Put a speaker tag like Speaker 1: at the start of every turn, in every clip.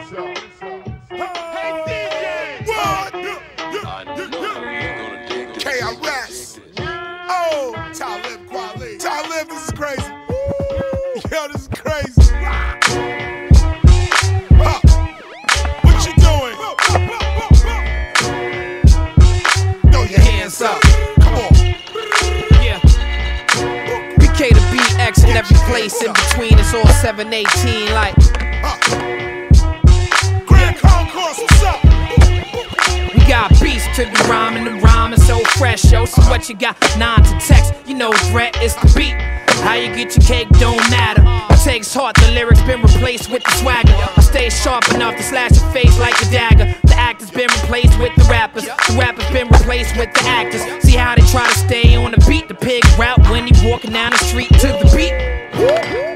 Speaker 1: Hey DJ! What? KRS. Oh, Talib Kweli. Talib, this is crazy. Yo, this is crazy. What you doing? Throw your hands up. Come on.
Speaker 2: Yeah. BK to BX in every place in between. It's all 718 like.
Speaker 1: Grand Concourse, what's up?
Speaker 2: We got beats to be rhyming, the rhyme is so fresh, yo. So what you got? 9 to text, you know threat is the beat. How you get your cake don't matter. It takes heart, the lyrics been replaced with the swagger. I stay sharp enough to slash your face like a dagger. The actors been replaced with the rappers. The rappers been replaced with the actors. See how they try to stay on the beat. The pig route when he walking down the street to the beat.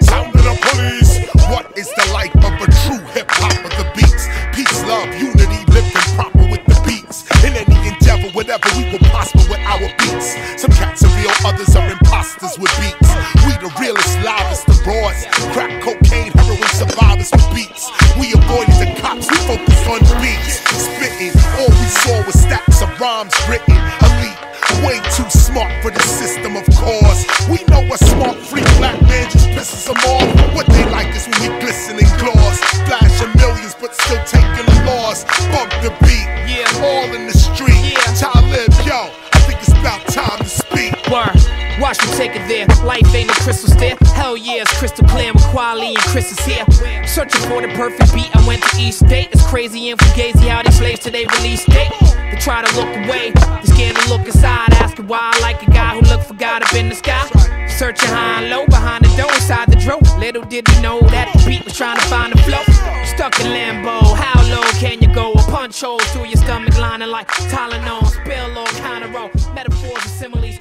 Speaker 1: Sound of the police. What is the life of a true hip-hop of the beats? Peace, love, unity, living proper with the beats. In any endeavor, whatever, we will prosper with our beats. Some cats are real, others are imposters with beats. We the realest, livest, the rawest. Crack, cocaine, heroin survivors with beats. We avoided the cops, we focused on beats. Spitting, all we saw was stacks of rhymes written. Elite, way too smart for the system, of course. We know a smart, free black man just pisses them off. What they like is when we glisten in gloss. Flashing millions, but still taking a loss. Bump the beat,
Speaker 2: Yeah.
Speaker 1: all in the street.
Speaker 2: Yeah.
Speaker 1: Talib, yo, I think it's about time to speak.
Speaker 2: Word. Watch me take it there. Life ain't a crystal stair. Hell yeah, it's crystal clear with Kweli and Chris is here. Searching for the perfect beat. I went to East State. It's crazy and fugazi how they slaves to their release date. They try to look away. They scared to look inside. Asking why I like a guy who look for God up in the sky. Searching high and low behind the door inside the drawer. Little did they know that the beat was trying to find the flow. Stuck in limbo. How low can you go? A punch holes through your stomach lining like Tylenol. Spill all kind of roll. Metaphors and similes.